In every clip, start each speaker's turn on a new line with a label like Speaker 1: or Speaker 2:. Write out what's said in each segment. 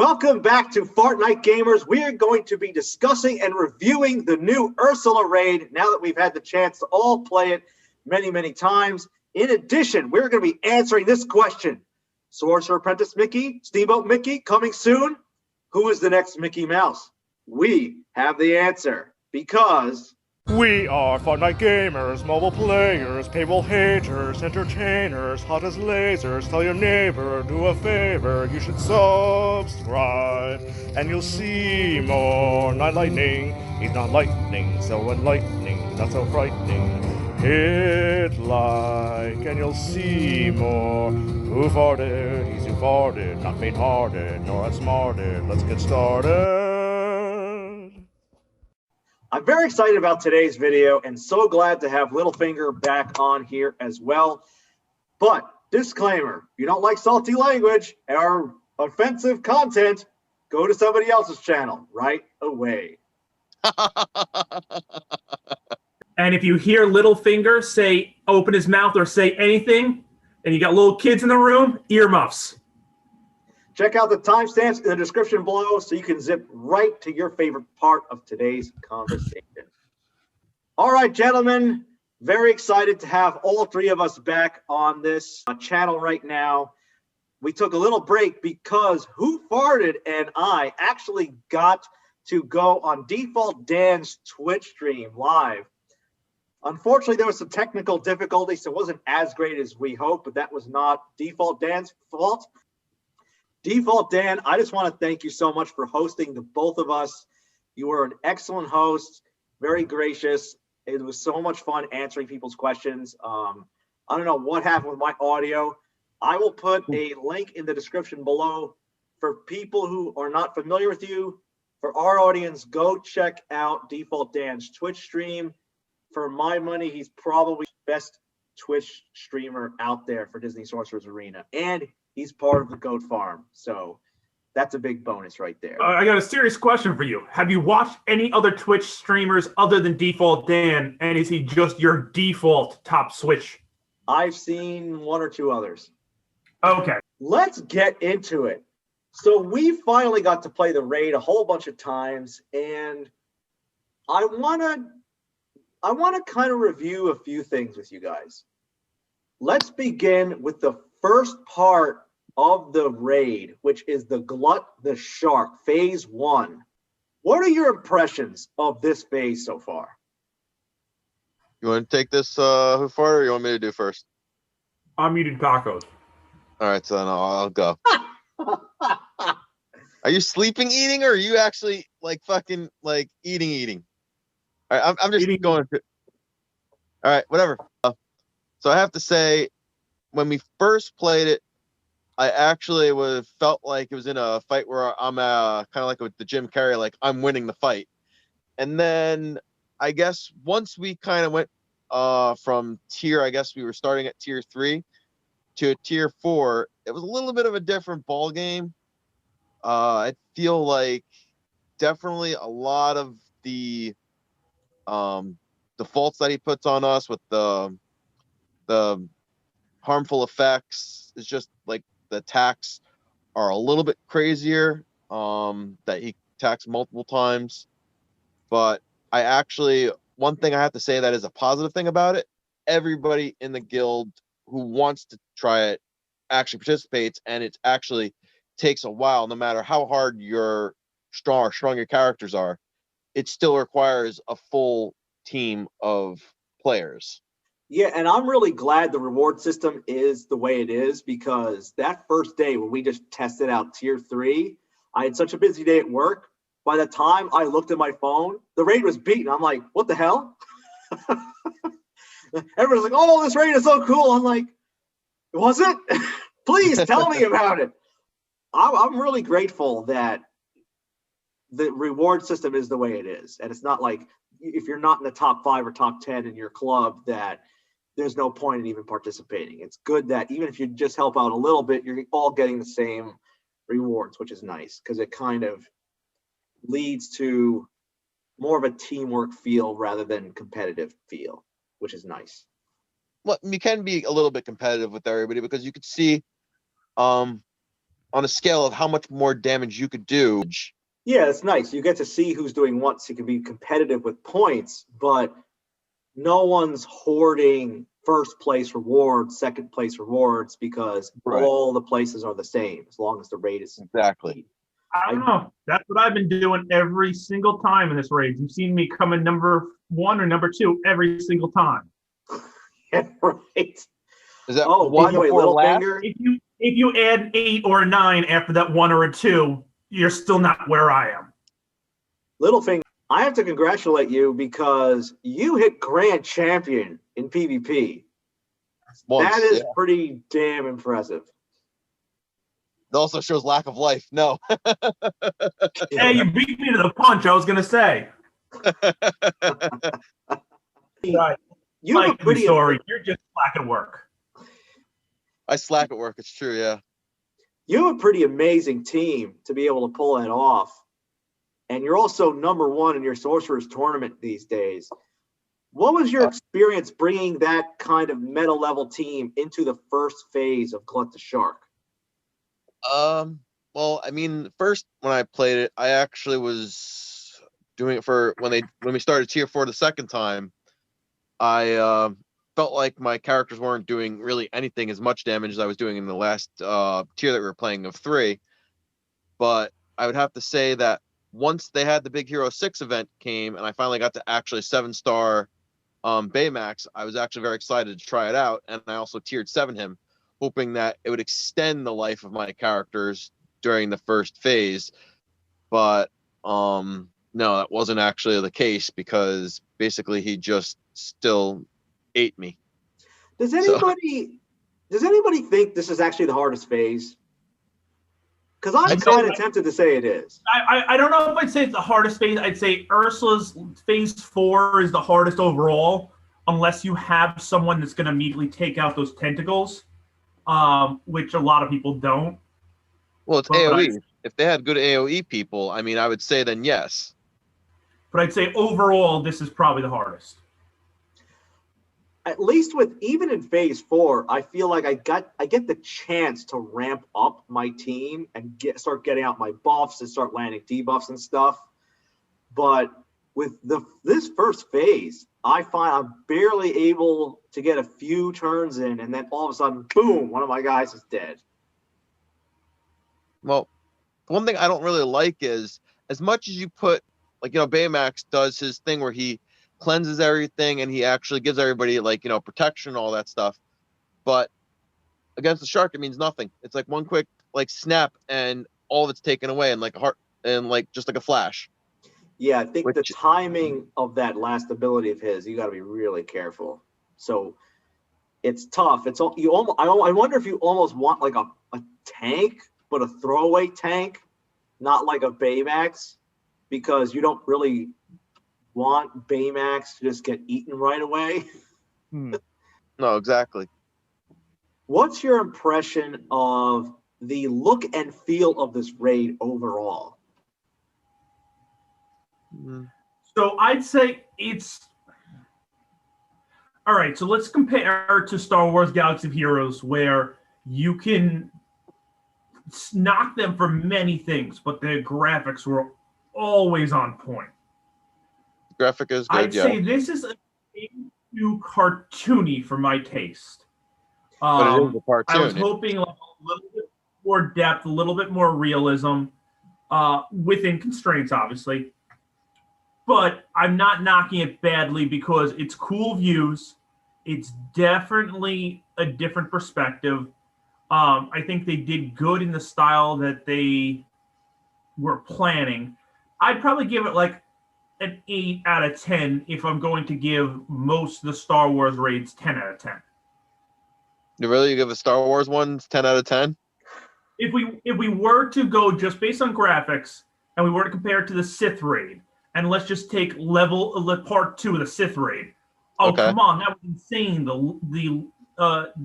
Speaker 1: Welcome back to Fartknight Gamers. We are going to be discussing and reviewing the new Ursula raid now that we've had the chance to all play it many, many times. In addition, we're going to be answering this question. Sorcerer Apprentice Mickey, Steamboat Mickey, coming soon. Who is the next Mickey Mouse? We have the answer because...
Speaker 2: We are Fartknight Gamers, mobile players, paywall haters, entertainers, hot as lasers. Tell your neighbor, do a favor, you should subscribe, and you'll see more Knightlightning. He's not lightning, so enlightening, not so frightening. Hit like, and you'll see more. Who farted? He's who farted, not faint-hearted, nor outsmarted. Let's get started.
Speaker 1: I'm very excited about today's video and so glad to have Littlefinger back on here as well. But disclaimer, if you don't like salty language or offensive content, go to somebody else's channel right away.
Speaker 3: And if you hear Littlefinger say, open his mouth or say anything, and you got little kids in the room, earmuffs.
Speaker 1: Check out the timestamps in the description below so you can zip right to your favorite part of today's conversation. All right, gentlemen, very excited to have all three of us back on this channel right now. We took a little break because WhoFartd and I actually got to go on DefaultDan's Twitch stream live. Unfortunately, there was some technical difficulties, so it wasn't as great as we hoped, but that was not DefaultDan's fault. DefaultDan, I just want to thank you so much for hosting the both of us. You were an excellent host, very gracious. It was so much fun answering people's questions. I don't know what happened with my audio. I will put a link in the description below for people who are not familiar with you. For our audience, go check out DefaultDan's Twitch stream. For my money, he's probably the best Twitch streamer out there for Disney Sorcerers Arena. And he's part of the goat farm, so that's a big bonus right there.
Speaker 3: I got a serious question for you. Have you watched any other Twitch streamers other than DefaultDan, and is he just your default top switch?
Speaker 1: I've seen one or two others.
Speaker 3: Okay.
Speaker 1: Let's get into it. So we finally got to play the raid a whole bunch of times, and I wanna kind of review a few things with you guys. Let's begin with the first part of the raid, which is the Glut the Shark, phase 1. What are your impressions of this phase so far?
Speaker 4: You want to take this, WhoFartd, or you want me to do first?
Speaker 3: I'm eating tacos.
Speaker 4: All right, so no, I'll go. Are you sleeping eating, or are you actually like fucking like eating? All right, I'm just going to. All right, whatever. So I have to say, when we first played it, I actually felt like it was in a fight where I'm kind of like with the Jim Carrey, like I'm winning the fight. And then I guess once we kind of went from tier, I guess we were starting at tier 3 to tier 4, it was a little bit of a different ball game. I feel like definitely a lot of the defaults that he puts on us with the harmful effects is just like the attacks are a little bit crazier, that he attacks multiple times. But I actually, one thing I have to say that is a positive thing about it, everybody in the guild who wants to try it actually participates, and it actually takes a while. No matter how hard your strong your characters are, it still requires a full team of players.
Speaker 1: Yeah, and I'm really glad the reward system is the way it is, because that first day when we just tested out tier 3, I had such a busy day at work. By the time I looked at my phone, the raid was beaten. I'm like, what the hell? Everyone's like, oh, this raid is so cool. I'm like, was it? Please tell me about it. I'm really grateful that the reward system is the way it is. And it's not like if you're not in the top 5 or top 10 in your club that there's no point in even participating. It's good that even if you just help out a little bit, you're all getting the same rewards, which is nice because it kind of leads to more of a teamwork feel rather than competitive feel, which is nice.
Speaker 4: Well, you can be a little bit competitive with everybody because you could see on a scale of how much more damage you could do.
Speaker 1: Yeah, it's nice. You get to see who's doing what, so you can be competitive with points, but no one's hoarding first place rewards, second place rewards, because all the places are the same as long as the raid is
Speaker 4: exactly.
Speaker 3: I don't know. That's what I've been doing every single time in this raid. You've seen me come in number 1 or number 2 every single time.
Speaker 1: Yeah, right.
Speaker 4: Is that
Speaker 1: by the way, Littlefinger?
Speaker 3: If you add 8 or 9 after that 1 or a 2, you're still not where I am.
Speaker 1: Littlefinger, I have to congratulate you because you hit Grand Champion in PvP. That is pretty damn impressive.
Speaker 4: It also shows lack of life. No.
Speaker 3: Hey, you beat me to the punch, I was going to say. Right.
Speaker 1: You have a pretty
Speaker 3: story. You're just slack at work.
Speaker 4: I slack at work. It's true, yeah.
Speaker 1: You have a pretty amazing team to be able to pull that off. And you're also number 1 in your Sorcerer's tournament these days. What was your experience bringing that kind of meta level team into the first phase of Glut the Shark?
Speaker 4: Well, I mean, first when I played it, I actually was doing it for when we started tier 4 the second time. I felt like my characters weren't doing really anything as much damage as I was doing in the last tier that we were playing of 3. But I would have to say that once they had the Big Hero 6 event came and I finally got to actually 7-star baymax, I was actually very excited to try it out, and I also tiered 7 him, hoping that it would extend the life of my characters during the first phase. But no, that wasn't actually the case, because basically he just still ate me.
Speaker 1: Does anybody think this is actually the hardest phase? Because I'm kind of tempted to say it is.
Speaker 3: I don't know if I'd say it's the hardest phase. I'd say Ursula's phase 4 is the hardest overall, unless you have someone that's going to immediately take out those tentacles, which a lot of people don't.
Speaker 4: Well, it's AoE. If they had good AoE people, I mean, I would say then yes.
Speaker 3: But I'd say overall, this is probably the hardest.
Speaker 1: At least even in phase 4, I feel like I get the chance to ramp up my team and start getting out my buffs and start landing debuffs and stuff. But with this first phase, I find I'm barely able to get a few turns in, and then all of a sudden, boom, one of my guys is dead.
Speaker 4: Well, one thing I don't really like is, as much as you put, like, Baymax does his thing where he cleanses everything and he actually gives everybody, like, protection and all that stuff, but against the shark it means nothing. It's like one quick, like, snap and all of it's taken away, and like just like a flash.
Speaker 1: Yeah, I think the timing of that last ability of his, you got to be really careful. So it's tough. It's I wonder if you almost want like a tank, but a throwaway tank, not like a Baymax, because you don't really want Baymax to just get eaten right away.
Speaker 4: No, exactly.
Speaker 1: What's your impression of the look and feel of this raid overall?
Speaker 3: So I'd say it's all right. So let's compare to Star Wars Galaxy of Heroes, where you can knock them for many things, but their graphics were always on point.
Speaker 4: Graphic is good.
Speaker 3: I'd say this is a bit too cartoony for my taste.
Speaker 4: But it is a cartoon.
Speaker 3: I was hoping like a little bit more depth, a little bit more realism, within constraints, obviously. But I'm not knocking it badly because it's cool views. It's definitely a different perspective. I think they did good in the style that they were planning. I'd probably give it like an 8 out of 10 if I'm going to give most of the Star Wars raids 10 out of 10.
Speaker 4: You really give a Star Wars one 10 out of 10?
Speaker 3: If we were to go just based on graphics and we were to compare it to the Sith raid, and let's just take part 2 of the Sith raid. Oh, okay. Come on, that was insane.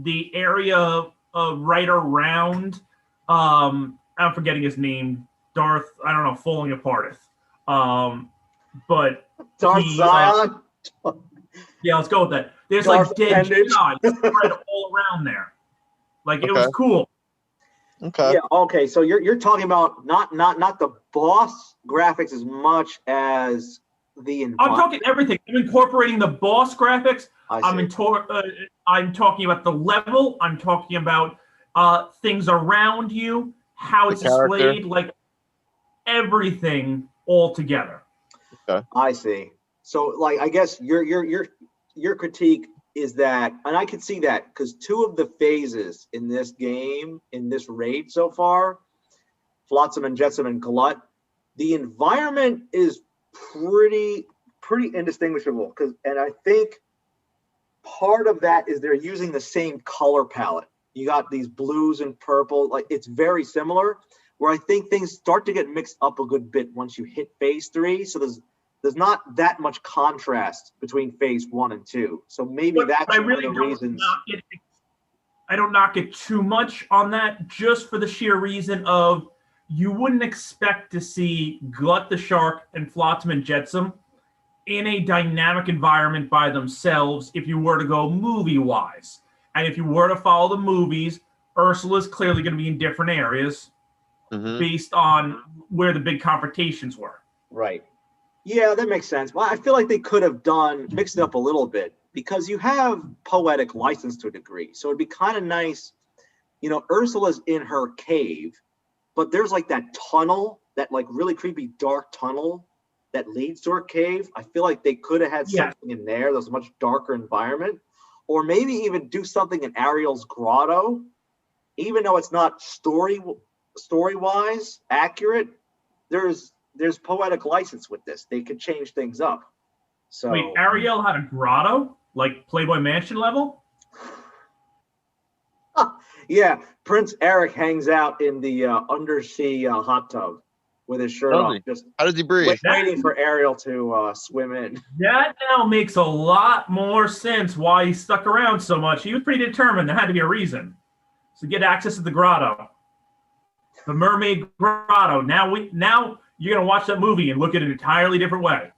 Speaker 3: The area right around I'm forgetting his name. Darth, I don't know, falling aparteth. But
Speaker 1: Darth Zion.
Speaker 3: Yeah, let's go with that. There's Darth like dead Jedi spread all around there. Like it was cool.
Speaker 4: Okay.
Speaker 1: Yeah. Okay. So you're talking about not the boss graphics as much as the
Speaker 3: I'm
Speaker 1: environment.
Speaker 3: talking everything. I'm incorporating the boss graphics.
Speaker 1: I
Speaker 3: I'm
Speaker 1: see.
Speaker 3: I'm talking about the level. I'm talking about things around you, how
Speaker 4: The
Speaker 3: it's
Speaker 4: character.
Speaker 3: displayed, like everything all together.
Speaker 1: I see. So, like, I guess your critique is that, and I can see that because two of the phases in this game, in this raid so far, Flotsam and Jetsam and Glut, the environment is pretty indistinguishable. And I think part of that is they're using the same color palette. You got these blues and purple, like it's very similar. Where I think things start to get mixed up a good bit once you hit phase 3. So there's not that much contrast between phase 1 and 2. So maybe that's one of the reasons.
Speaker 3: I don't knock it too much on that, just for the sheer reason of you wouldn't expect to see Glut the Shark and Flotsam and Jetsam in a dynamic environment by themselves if you were to go movie-wise. And if you were to follow the movies, Ursula's clearly going to be in different areas based on where the big confrontations were.
Speaker 1: Right. Yeah, that makes sense. Well, I feel like they could have mixed it up a little bit because you have poetic license to a degree. So it'd be kind of nice, Ursula's in her cave, but there's like that tunnel, that like really creepy dark tunnel that leads to her cave. I feel like they could have had something in there that was a much darker environment, or maybe even do something in Ariel's grotto, even though it's not story-wise accurate. There's poetic license with this. They could change things up. So
Speaker 3: wait, Ariel had a grotto, like Playboy Mansion level?
Speaker 1: Yeah, Prince Eric hangs out in the undersea hot tub with his shirt off. Just
Speaker 4: how does he breathe?
Speaker 1: Waiting for Ariel to swim in.
Speaker 3: That now makes a lot more sense why he stuck around so much. He was pretty determined. There had to be a reason. So get access to the grotto. The mermaid grotto. Now you're going to watch that movie and look at it an entirely different way.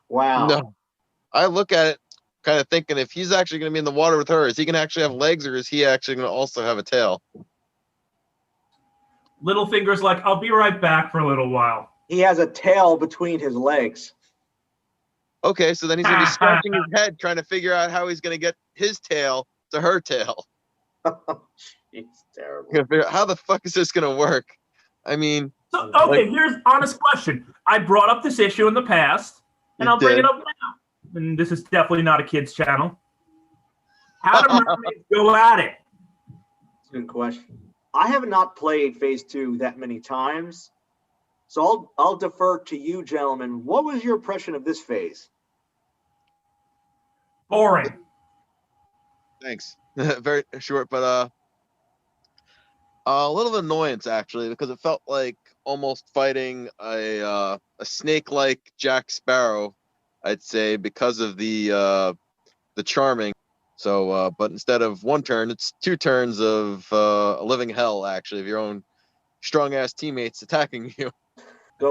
Speaker 1: Wow.
Speaker 4: No, I look at it kind of thinking, if he's actually going to be in the water with her, is he going to actually have legs, or is he actually going to also have a tail?
Speaker 3: Littlefinger's like, I'll be right back for a little while.
Speaker 1: He has a tail between his legs.
Speaker 4: Okay, so then he's going to be scratching his head trying to figure out how he's going to get his tail to her tail.
Speaker 1: It's terrible.
Speaker 4: How the fuck is this going to work? I mean,
Speaker 3: so, okay, here's honest question. I brought up this issue in the past, and I'll bring it up now. And this is definitely not a kid's channel. How do mermaids go at it?
Speaker 1: That's a good question. I have not played phase 2 that many times, so I'll defer to you, gentlemen. What was your impression of this phase?
Speaker 3: Boring.
Speaker 4: Thanks. Very short, but a little annoyance actually, because it felt like almost fighting a snake-like Jack Sparrow, I'd say, because of the charming. So, but instead of one turn, it's 2 turns of a living hell, actually, of your own strong-ass teammates attacking you.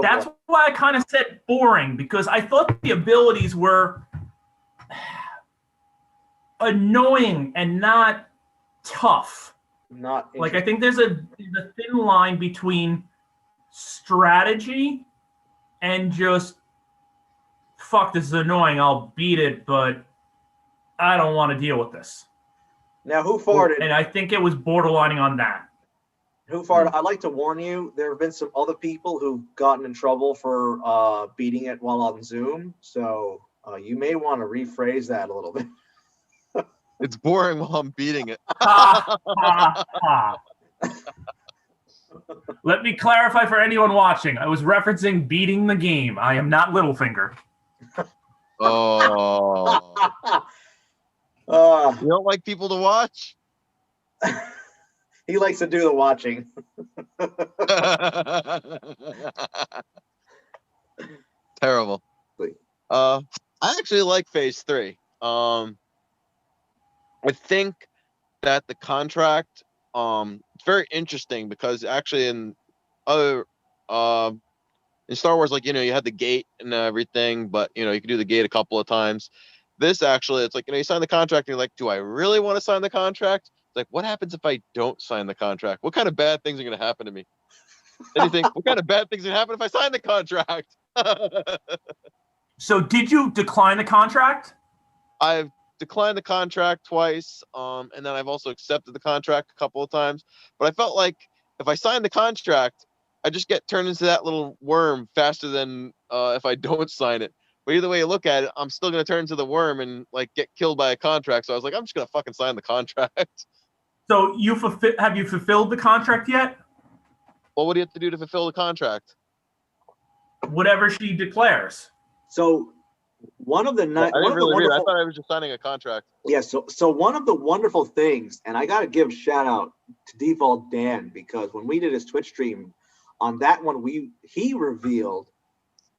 Speaker 3: That's why I kind of said boring, because I thought the abilities were annoying and not tough.
Speaker 1: Not
Speaker 3: like, I think there's a thin line between strategy and just, fuck, this is annoying, I'll beat it, but I don't want to deal with this.
Speaker 1: Now, WhoFartd?
Speaker 3: And I think it was borderlining on that.
Speaker 1: WhoFartd? I'd like to warn you, there have been some other people who've gotten in trouble for beating it while on Zoom, so you may want to rephrase that a little bit.
Speaker 4: It's boring while I'm beating it.
Speaker 3: Let me clarify for anyone watching. I was referencing beating the game. I am not Littlefinger.
Speaker 4: Oh. You don't like people to watch?
Speaker 1: He likes to do the watching.
Speaker 4: Terrible. I actually like phase 3. I think that the contract, it's very interesting because actually in other, in Star Wars, like, you had the gate and everything, but, you could do the gate a couple of times. This actually, it's like, you sign the contract and you're like, do I really want to sign the contract? It's like, what happens if I don't sign the contract? What kind of bad things are going to happen to me? Then you think, what kind of bad things are going to happen if I sign the contract?
Speaker 3: So did you decline the contract?
Speaker 4: I've declined the contract twice, and then I've also accepted the contract a couple of times. But I felt like if I sign the contract, I just get turned into that little worm faster than if I don't sign it. But either way you look at it, I'm still going to turn into the worm and like get killed by a contract. So I was like, I'm just going to fucking sign the contract.
Speaker 3: So have you fulfilled the contract yet?
Speaker 4: Well, what do you have to do to fulfill the contract?
Speaker 3: Whatever she declares.
Speaker 1: So one of the
Speaker 4: I didn't really read it. I thought I was just signing a contract.
Speaker 1: Yeah, so one of the wonderful things, and I got to give a shout out to DefaultDan, because when we did his Twitch stream on that one, he revealed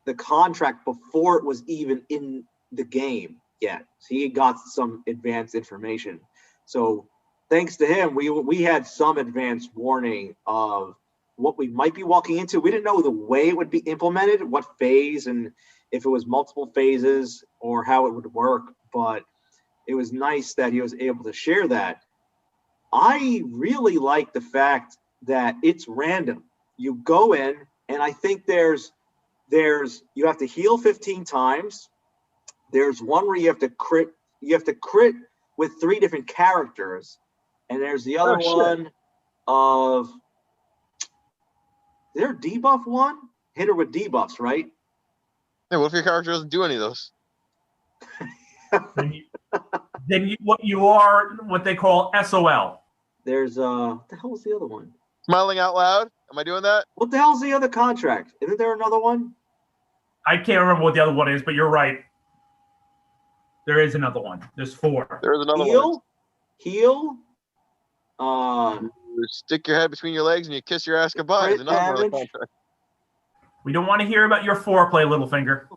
Speaker 1: the contract before it was even in the game yet. So he got some advanced information. So thanks to him, we had some advanced warning of what we might be walking into. We didn't know the way it would be implemented, what phase, and if it was multiple phases or how it would work, but it was nice that he was able to share that. I really like the fact that it's random. You go in, and I think you have to heal 15 times. There's one where you have to crit with 3 different characters, and there's the other one of, is there a debuff one? Hit her with debuffs, right?
Speaker 4: Yeah, what if your character doesn't do any of those?
Speaker 3: then you are what they call SOL.
Speaker 1: There's what the hell is the other one?
Speaker 4: Smiling out loud? Am I doing that?
Speaker 1: What the hell's the other contract? Isn't there another one?
Speaker 3: I can't remember what the other one is, but you're right. There is another one. There's 4.
Speaker 4: There is another one.
Speaker 1: Heal.
Speaker 4: You stick your head between your legs and you kiss your ass goodbye. There's another contract.
Speaker 3: We don't want to hear about your foreplay, Littlefinger.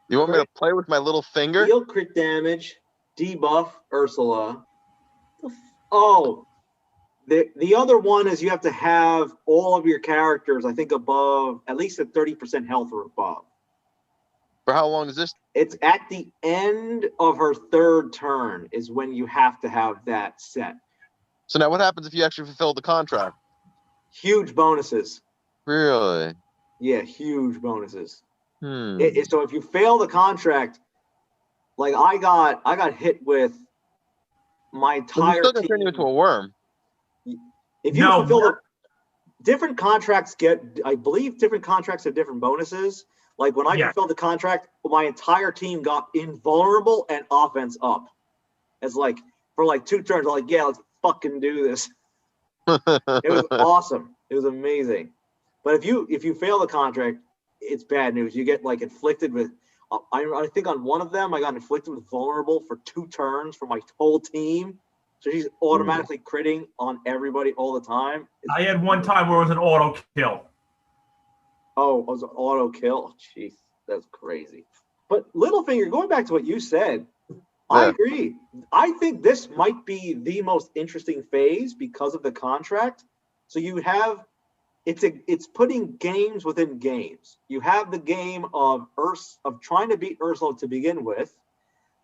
Speaker 4: You want me to play with my little finger?
Speaker 1: Heal, crit damage, debuff, Ursula. Oh, the other one is you have to have all of your characters, I think, above at least at 30% health or above.
Speaker 4: For how long is this?
Speaker 1: It's at the end of her 3rd turn is when you have to have that set.
Speaker 4: So now what happens if you actually fulfill the contract?
Speaker 1: Huge bonuses.
Speaker 4: Really?
Speaker 1: Yeah, huge bonuses.
Speaker 4: So
Speaker 1: if you fail the contract, like I got hit with my entire
Speaker 4: still
Speaker 1: team.
Speaker 4: turn you into a worm.
Speaker 1: If you fulfill the different contracts I believe different contracts have different bonuses. Like when I fulfilled the contract, my entire team got invulnerable and offense up. It's like for like 2 turns, I'm like, yeah, let's fucking do this. It was awesome. It was amazing. But if you fail the contract, it's bad news. You get like inflicted with. I think on one of them, I got inflicted with vulnerable for 2 turns for my whole team. So she's automatically critting on everybody all the time.
Speaker 3: I had one time where it was an auto kill.
Speaker 1: Oh, it was an auto kill. Jeez, that's crazy. But Littlefinger, going back to what you said, I agree. I think this might be the most interesting phase because of the contract. So you have. It's putting games within games. You have the game of trying to beat Ursula to begin with,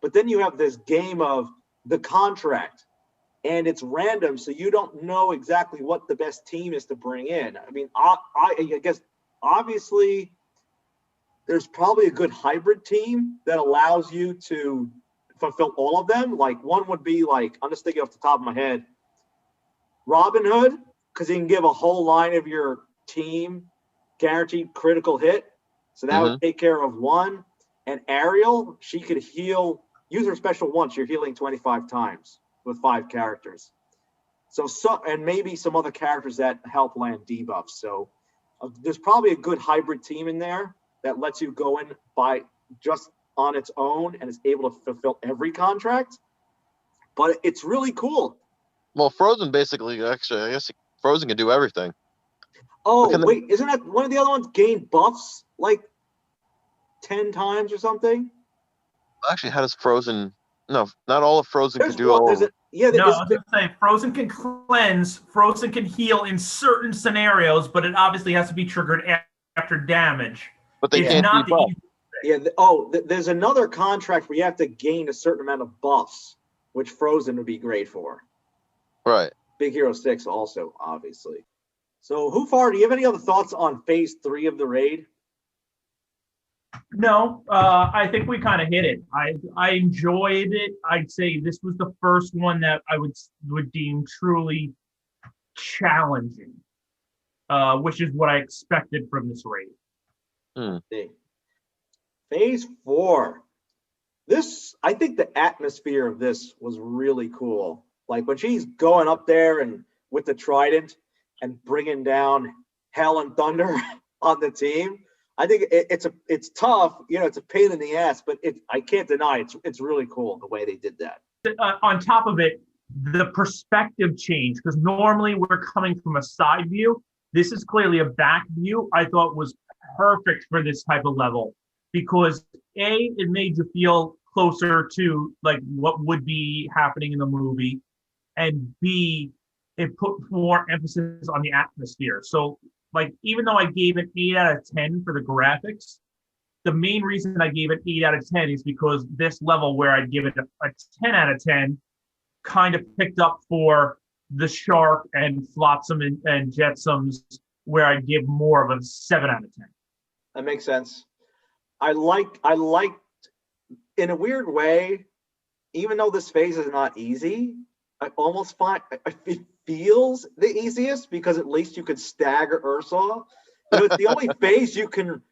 Speaker 1: but then you have this game of the contract, and it's random, so you don't know exactly what the best team is to bring in. I mean, I guess obviously there's probably a good hybrid team that allows you to fulfill all of them. Like one would be like, I'm just thinking off the top of my head, Robin Hood, because you can give a whole line of your team guaranteed critical hit. So that would take care of one. And Ariel, she could heal, use her special once, you're healing 25 times with 5 characters. So and maybe some other characters that help land debuffs. So there's probably a good hybrid team in there that lets you go in by just on its own and is able to fulfill every contract. But it's really cool.
Speaker 4: Well, Frozen basically, actually, I guess Frozen can do everything.
Speaker 1: Oh, wait, isn't that one of the other ones gain buffs like 10 times or something?
Speaker 4: Actually, how does Frozen... No, not all of Frozen can do all of it.
Speaker 3: I was going to say, Frozen can cleanse, Frozen can heal in certain scenarios, but it obviously has to be triggered after damage.
Speaker 4: But they can't debuff.
Speaker 1: Yeah, there's another contract where you have to gain a certain amount of buffs, which Frozen would be great for.
Speaker 4: Right.
Speaker 1: Big Hero 6 also, obviously. So, WhoFartd, do you have any other thoughts on Phase 3 of the raid?
Speaker 3: No, I think we kind of hit it. I enjoyed it. I'd say this was the first one that I would deem truly challenging, which is what I expected from this raid.
Speaker 1: Phase 4. I think the atmosphere of this was really cool. Like when she's going up there and with the trident and bringing down hell and thunder on the team. I think it's tough, it's a pain in the ass, but I can't deny it's really cool the way they did that.
Speaker 3: On top of it, the perspective change, because normally we're coming from a side view. This is clearly a back view. I thought was perfect for this type of level because it made you feel closer to like what would be happening in the movie, and B, it put more emphasis on the atmosphere. So like, even though I gave it 8 out of 10 for the graphics, the main reason I gave it 8 out of 10 is because this level where I'd give it a 10 out of 10 kind of picked up for the Shark and Flotsam and Jetsam's, where I'd give more of a 7 out of 10.
Speaker 1: That makes sense. I liked, in a weird way, even though this phase is not easy, I almost find it feels the easiest because at least you could stagger Ursula. It's the only phase you can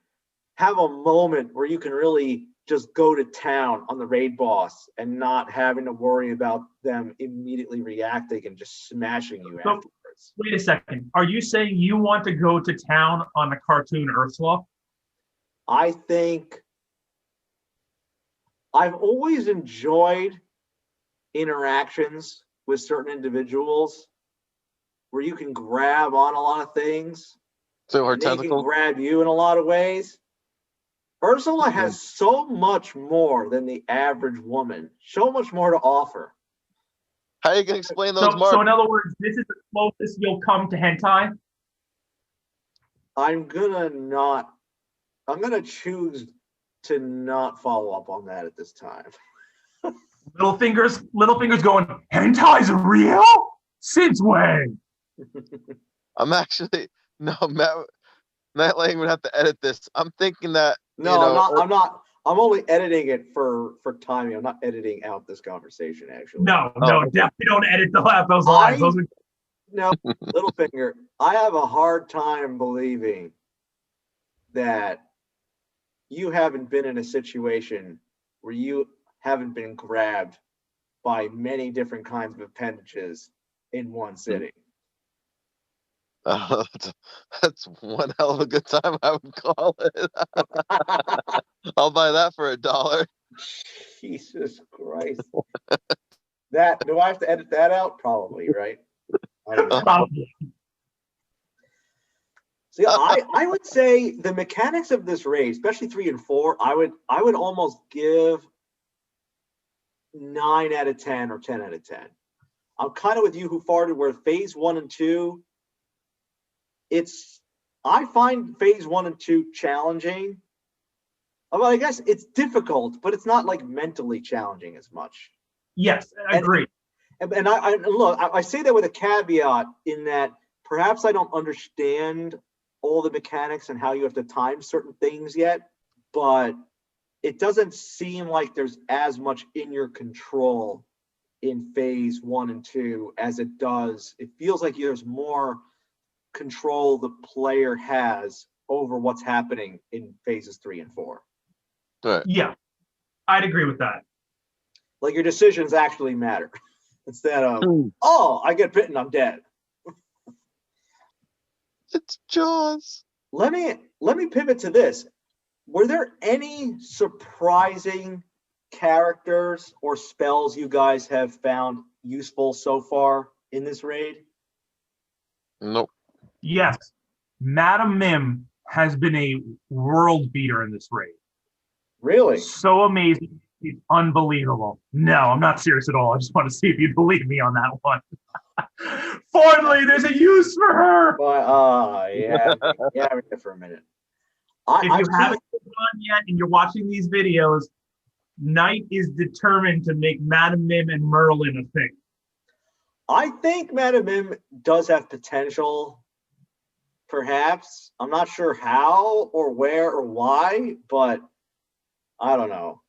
Speaker 1: have a moment where you can really just go to town on the raid boss and not having to worry about them immediately reacting and just smashing you afterwards.
Speaker 3: Wait a second. Are you saying you want to go to town on the cartoon Ursula?
Speaker 1: I think I've always enjoyed interactions with certain individuals where you can grab on a lot of things.
Speaker 4: So her
Speaker 1: and they
Speaker 4: tentacle
Speaker 1: can grab you in a lot of ways. Ursula has so much more than the average woman, so much more to offer.
Speaker 4: How are you gonna explain those marks?
Speaker 3: So in other words, this is the closest you'll come to hentai?
Speaker 1: I'm gonna choose to not follow up on that at this time.
Speaker 3: Littlefinger's going, hentai's real? Since when?
Speaker 4: I'm actually Knightlightning would have to edit this. I'm thinking that
Speaker 1: I'm not. I'm only editing it for timing. I'm not editing out this conversation, actually.
Speaker 3: No, definitely don't edit those lines.
Speaker 1: No, Littlefinger, I have a hard time believing that you haven't been in a situation where you haven't been grabbed by many different kinds of appendages in one sitting.
Speaker 4: That's one hell of a good time, I would call it. I'll buy that for $1.
Speaker 1: Jesus Christ. Do I have to edit that out? Probably, right? I don't know.
Speaker 3: Probably.
Speaker 1: See, I would say the mechanics of this raid, especially 3 and 4, I would almost give 9 out of 10 or 10 out of 10. I'm kind of with you, WhoFartd, where phase 1 and 2, I find phase 1 and 2 challenging. Well, I guess it's difficult, but it's not like mentally challenging as much.
Speaker 3: Yes, I agree.
Speaker 1: And I say that with a caveat in that perhaps I don't understand all the mechanics and how you have to time certain things yet, but it doesn't seem like there's as much in your control in phase 1 and 2 as it does. It feels like there's more control the player has over what's happening in phases 3 and 4.
Speaker 4: Right.
Speaker 3: Yeah, I'd agree with that.
Speaker 1: Like your decisions actually matter instead of, I get bitten, I'm dead.
Speaker 4: It's Jaws.
Speaker 1: Let me pivot to this. Were there any surprising characters or spells you guys have found useful so far in this raid?
Speaker 4: Nope.
Speaker 3: Yes, Madam Mim has been a world beater in this raid.
Speaker 1: Really?
Speaker 3: So amazing. It's unbelievable. No, I'm not serious at all. I just want to see if you believe me on that one. Finally, there's a use for her.
Speaker 1: Yeah, for a minute.
Speaker 3: If you haven't done yet and you're watching these videos, Knight is determined to make Madam Mim and Merlin a thing.
Speaker 1: I think Madam Mim does have potential, perhaps. I'm not sure how or where or why, but I don't know.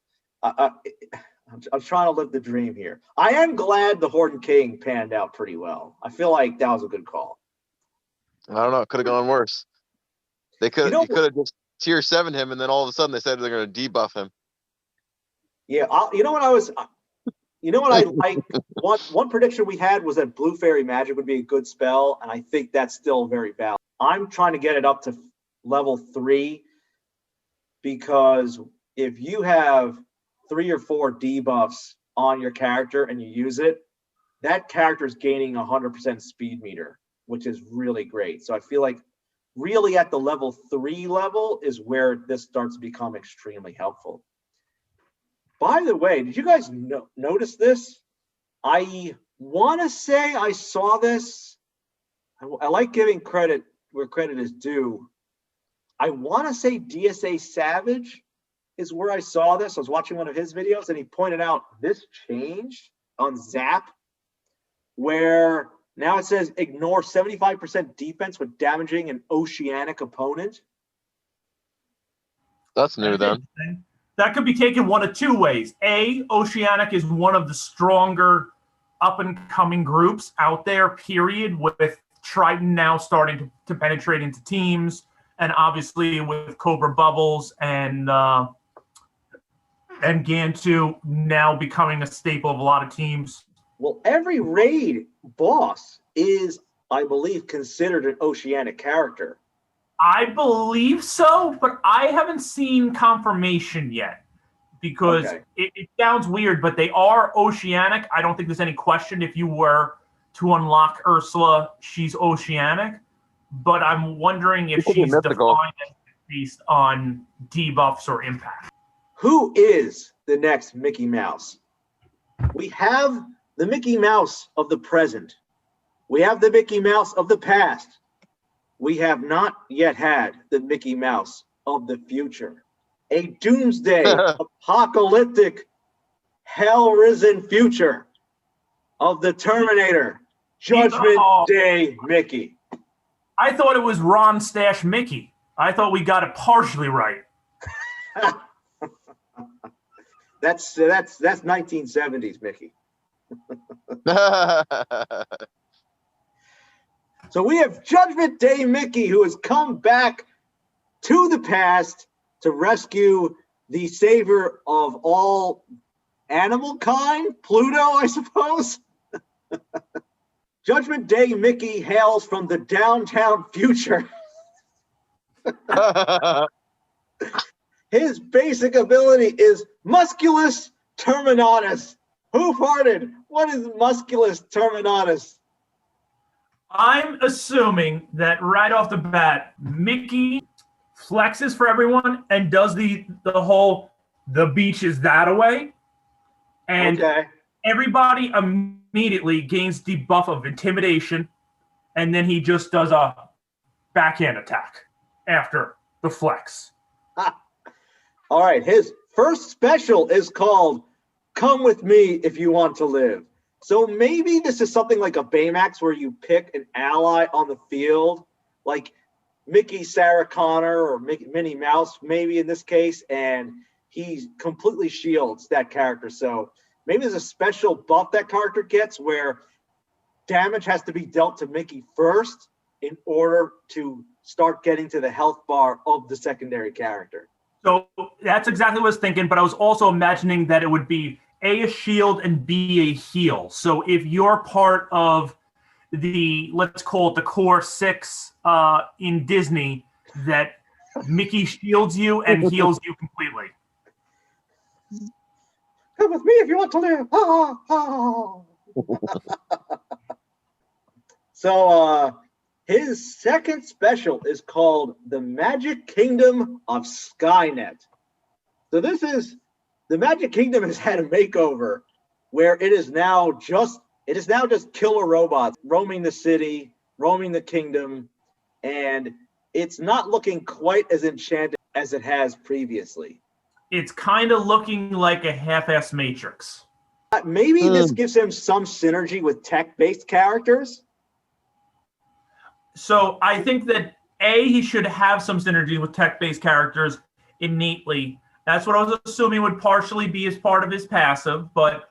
Speaker 1: I'm trying to live the dream here. I am glad the Horden King panned out pretty well. I feel like that was a good call.
Speaker 4: I don't know. It could have gone worse. You could have just tier 7 him, and then all of a sudden they said they're going to debuff him.
Speaker 1: Yeah, one prediction we had was that Blue Fairy Magic would be a good spell, and I think that's still very valid. I'm trying to get it up to level 3 because if you have 3 or 4 debuffs on your character and you use it, that character is gaining 100% speed meter, which is really great. So I feel like really at the level 3 level is where this starts to become extremely helpful. By the way, did you guys notice this? I want to say I saw this. I like giving credit where credit is due. I want to say dsasavage is where I saw this. I was watching one of his videos, and he pointed out this change on Zap, where now it says ignore 75% defense when damaging an oceanic opponent.
Speaker 4: That's new then.
Speaker 3: That could be taken one of two ways. A, Oceanic is one of the stronger up-and-coming groups out there, period, with Triton now starting to penetrate into teams, and obviously with Cobra Bubbles and Gantu now becoming a staple of a lot of teams.
Speaker 1: Well, every raid boss is, I believe, considered an Oceanic character.
Speaker 3: I believe so, but I haven't seen confirmation yet because it sounds weird, but they are Oceanic. I don't think there's any question if you were to unlock Ursula, she's Oceanic, but I'm wondering if she's defined based on debuffs or impact.
Speaker 1: Who is the next Mickey Mouse? We have the Mickey Mouse of the present. We have the Mickey Mouse of the past. We have not yet had the Mickey Mouse of the future. A doomsday, apocalyptic, hell-risen future of the Terminator, Judgment Day Mickey.
Speaker 3: I thought it was Ron Stash Mickey. I thought we got it partially right.
Speaker 1: That's 1970s Mickey. So we have Judgment Day Mickey, who has come back to the past to rescue the savior of all animal kind, Pluto, I suppose. Judgment Day Mickey hails from the downtown future. His basic ability is Musculus Terminatus. WhoFartd? What is Musculus Terminatus?
Speaker 3: I'm assuming that right off the bat, Mickey flexes for everyone and does the whole the beach is that away, and everybody immediately gains the buff of intimidation, and then he just does a backhand attack after the flex.
Speaker 1: All right, his first special is called "Come with Me If You Want to Live." So maybe this is something like a Baymax where you pick an ally on the field, like Mickey Sarah Connor or Minnie Mouse, maybe in this case, and he completely shields that character. So maybe there's a special buff that character gets where damage has to be dealt to Mickey first in order to start getting to the health bar of the secondary character.
Speaker 3: So that's exactly what I was thinking, but I was also imagining that it would be A, a shield, and B, a heal. So if you're part of the, let's call it the core 6 in Disney, that Mickey shields you and heals you completely.
Speaker 1: Come with me if you want to live. So his second special is called the Magic Kingdom of Skynet. So this is, the Magic Kingdom has had a makeover where it is now just killer robots roaming the city, roaming the kingdom, and it's not looking quite as enchanted as it has previously.
Speaker 3: It's kind of looking like a half-ass Matrix.
Speaker 1: Maybe this gives him some synergy with tech-based characters.
Speaker 3: So I think that he should have some synergy with tech-based characters innately. That's what I was assuming would partially be as part of his passive. But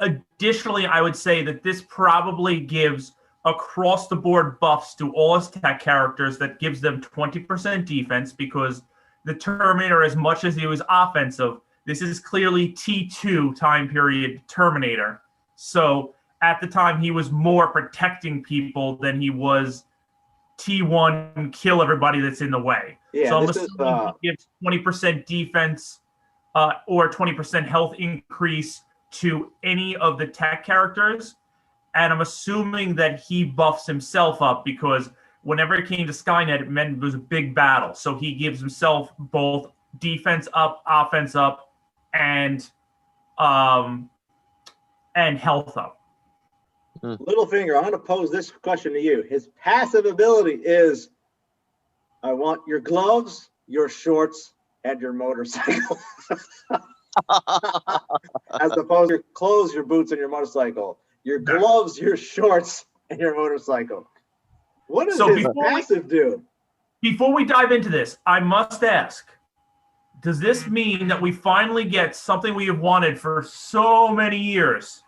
Speaker 3: additionally, I would say that this probably gives across-the-board buffs to all his tech characters that gives them 20% defense, because the Terminator, as much as he was offensive, this is clearly T2 time period Terminator. So at the time, he was more protecting people than he was T1 kill everybody that's in the way.
Speaker 1: Yeah,
Speaker 3: so I'm assuming he gives 20% defense or 20% health increase to any of the tech characters. And I'm assuming that he buffs himself up, because whenever it came to Skynet, it meant it was a big battle. So he gives himself both defense up, offense up, and health up.
Speaker 1: Littlefinger, I'm going to pose this question to you. His passive ability is, I want your gloves, your shorts, and your motorcycle. As opposed to your clothes, your boots, and your motorcycle. Your gloves, your shorts, and your motorcycle. What does his passive do?
Speaker 3: Before we dive into this, I must ask, does this mean that we finally get something we have wanted for so many years?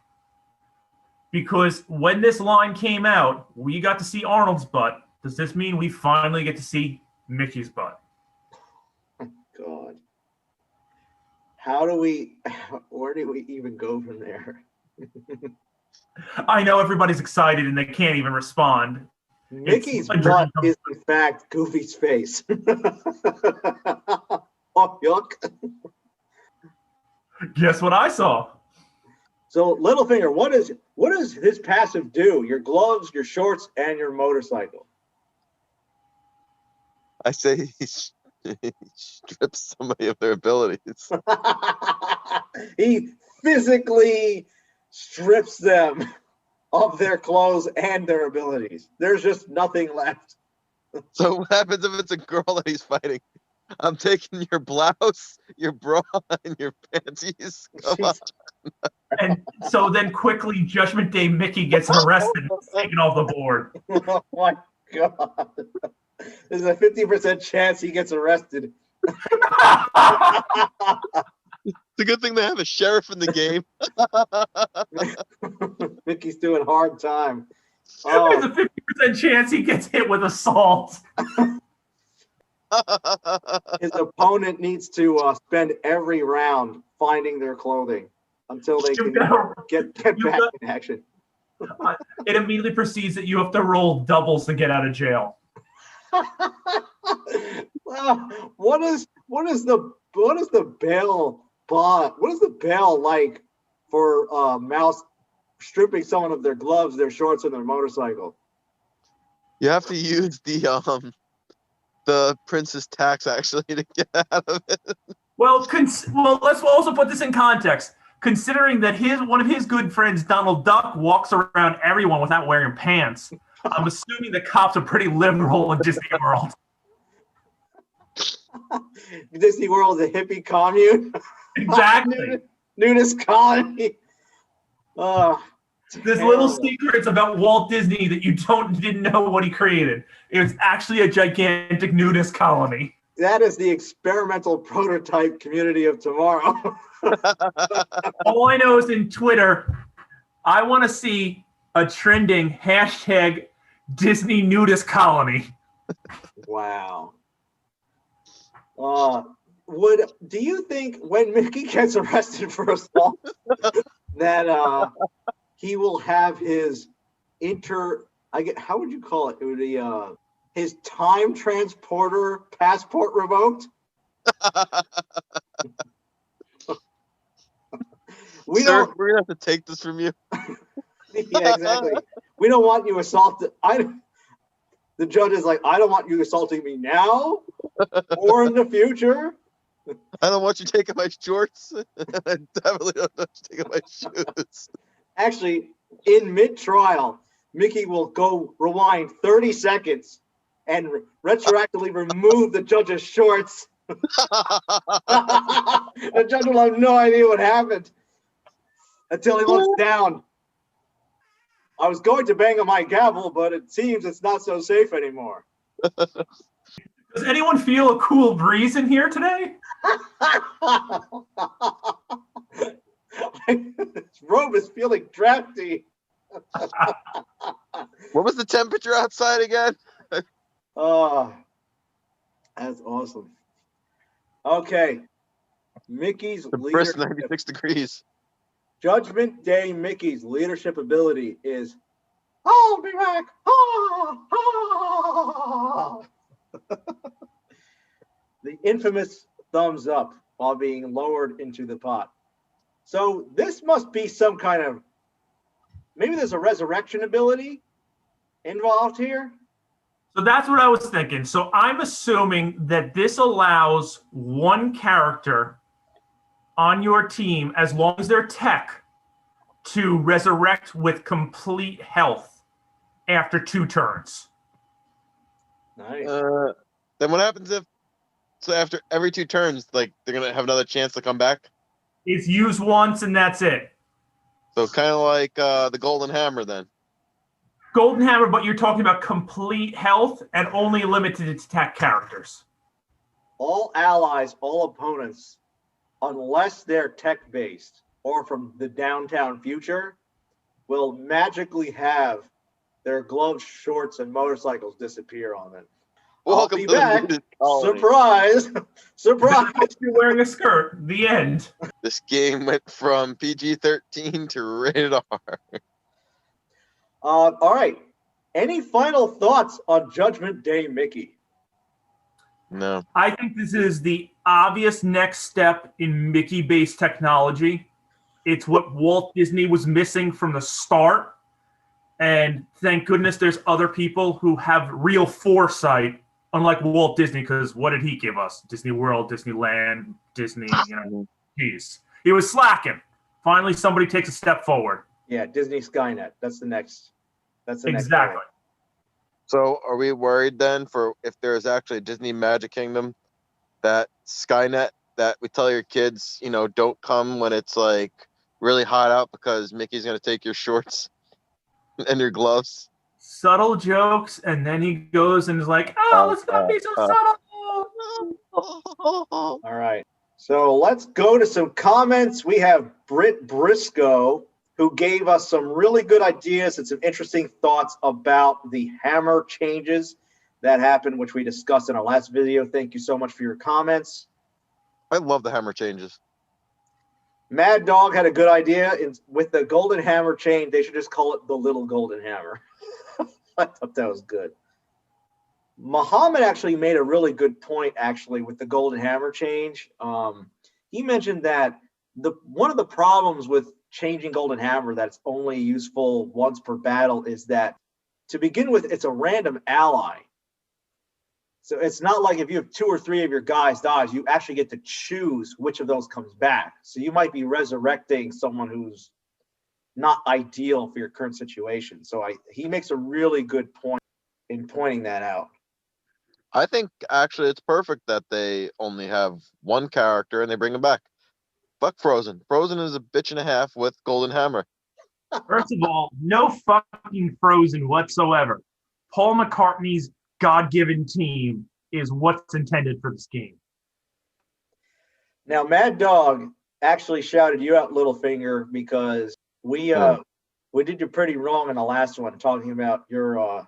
Speaker 3: Because when this line came out, we got to see Arnold's butt. Does this mean we finally get to see Mickey's butt?
Speaker 1: God. Where do we even go from there?
Speaker 3: I know everybody's excited and they can't even respond.
Speaker 1: Mickey's butt is, in fact, Goofy's face. Oh, yuck.
Speaker 3: Guess what I saw?
Speaker 1: So, Littlefinger, what does his passive do? Your gloves, your shorts, and your motorcycle.
Speaker 4: I say he strips somebody of their abilities.
Speaker 1: He physically strips them of their clothes and their abilities. There's just nothing left.
Speaker 4: So what happens if it's a girl that he's fighting? I'm taking your blouse, your bra, and your panties. Come on.
Speaker 3: And so then quickly, Judgment Day Mickey gets arrested and taken off the board.
Speaker 1: Oh my God. There's a 50% chance he gets arrested.
Speaker 4: It's a good thing they have a sheriff in the game.
Speaker 1: Mickey's doing hard time.
Speaker 3: There's a 50% chance he gets hit with assault.
Speaker 1: His opponent needs to spend every round finding their clothing until they can get back in action.
Speaker 3: It immediately proceeds that you have to roll doubles to get out of jail.
Speaker 1: What is the bail like for Mouse stripping someone of their gloves, their shorts, and their motorcycle?
Speaker 4: You have to use the prince's tax actually to get out of it.
Speaker 3: Well, let's also put this in context. Considering that one of his good friends, Donald Duck, walks around everyone without wearing pants, I'm assuming the cops are pretty liberal in Disney World.
Speaker 1: Disney World is a hippie commune.
Speaker 3: Exactly.
Speaker 1: Nudist colony.
Speaker 3: There's little secrets about Walt Disney that you didn't know what he created. It was actually a gigantic nudist colony.
Speaker 1: That is the experimental prototype community of tomorrow.
Speaker 3: All I know is in Twitter, I want to see a trending hashtag Disney nudist colony.
Speaker 1: Wow. Do you think when Mickey gets arrested for assault that he will have his how would you call it? It would be his time transporter passport revoked?
Speaker 4: Sir, we're gonna have to take this from you.
Speaker 1: Yeah, exactly. We don't want you assaulted. The judge is like, I don't want you assaulting me now or in the future.
Speaker 4: I don't want you taking my shorts. I definitely don't want you taking my shoes.
Speaker 1: Actually, in mid-trial, Mickey will go rewind 30 seconds and retroactively remove the judge's shorts. The judge will have no idea what happened. until he looks down. I was going to bang on my gavel, but it seems it's not so safe anymore.
Speaker 3: Does anyone feel a cool breeze in here today?
Speaker 1: This robe is feeling drafty.
Speaker 4: What was the temperature outside again?
Speaker 1: Oh, that's awesome. Okay. Mickey's
Speaker 4: The brisk
Speaker 1: leadership.
Speaker 4: 96 degrees.
Speaker 1: Judgment Day Mickey's leadership ability is I'll be back. The infamous thumbs up while being lowered into the pot. So this must be some kind of, maybe there's a resurrection ability involved here.
Speaker 3: So that's what I was thinking. So I'm assuming that this allows one character on your team, as long as they're tech, to resurrect with complete health after 2 turns.
Speaker 1: Nice.
Speaker 4: Then what happens if, so after every 2 turns, like they're gonna have another chance to come back?
Speaker 3: It's used once and that's it.
Speaker 4: So kind of like the golden hammer then.
Speaker 3: Golden Hammer, but you're talking about complete health and only limited to tech characters.
Speaker 1: All allies, all opponents, unless they're tech-based or from the downtown future, will magically have their gloves, shorts, and motorcycles disappear on them.
Speaker 4: Welcome
Speaker 1: I'll be
Speaker 4: to the
Speaker 1: back.
Speaker 4: muted colony.
Speaker 1: Surprise! Surprise!
Speaker 3: You're wearing a skirt. The end.
Speaker 4: This game went from PG-13 to rated R.
Speaker 1: All right. Any final thoughts on Judgment Day Mickey?
Speaker 4: No.
Speaker 3: I think this is the obvious next step in Mickey-based technology. It's what Walt Disney was missing from the start. And thank goodness there's other people who have real foresight, unlike Walt Disney, because what did he give us? Disney World, Disneyland, Disney, geez. He was slacking. Finally, somebody takes a step forward.
Speaker 1: Yeah, Disney Skynet. That's the next. That's the next.
Speaker 3: Exactly.
Speaker 1: goal.
Speaker 4: So are we worried then for if there's actually a Disney Magic Kingdom, that Skynet that we tell your kids, you know, don't come when it's like really hot out because Mickey's going to take your shorts and your gloves?
Speaker 3: Subtle jokes, and then he goes and is like, oh, let's not be so subtle.
Speaker 1: All right. So let's go to some comments. We have Britt Briscoe, who gave us some really good ideas and some interesting thoughts about the hammer changes that happened, which we discussed in our last video. Thank you so much for your comments.
Speaker 4: I love the hammer changes.
Speaker 1: Mad Dog had a good idea. With the golden hammer chain, they should just call it the little golden hammer. I thought that was good. Muhammad actually made a really good point, actually, with the golden hammer change. He mentioned that one of the problems with changing golden hammer that's only useful once per battle is that, to begin with, it's a random ally. So it's not like if you have 2 or 3 of your guys dies, you actually get to choose which of those comes back. So you might be resurrecting someone who's not ideal for your current situation. So he makes a really good point in pointing that out.
Speaker 4: I think actually it's perfect that they only have one character and they bring him back. Fuck Frozen. Frozen is a bitch and a half with Golden Hammer.
Speaker 3: First of all, no fucking Frozen whatsoever. Paul McCartney's God-given team is what's intended for this game.
Speaker 1: Now, Mad Dog actually shouted you out, Littlefinger, because we did you pretty wrong in the last one, talking about your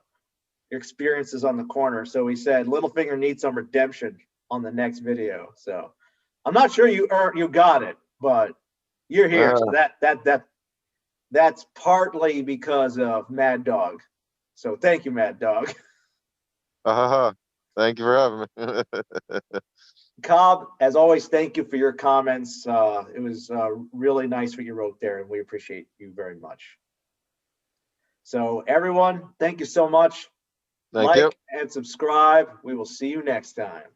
Speaker 1: experiences on the corner. So he said Littlefinger needs some redemption on the next video. So I'm not sure you got it, but you're here. So that's partly because of Mad Dog. So thank you, Mad Dog.
Speaker 4: Thank you for having me.
Speaker 1: Cobb, as always, thank you for your comments. It was really nice what you wrote there, and we appreciate you very much. So everyone, thank you so much.
Speaker 4: Thank you.
Speaker 1: Like and subscribe. We will see you next time.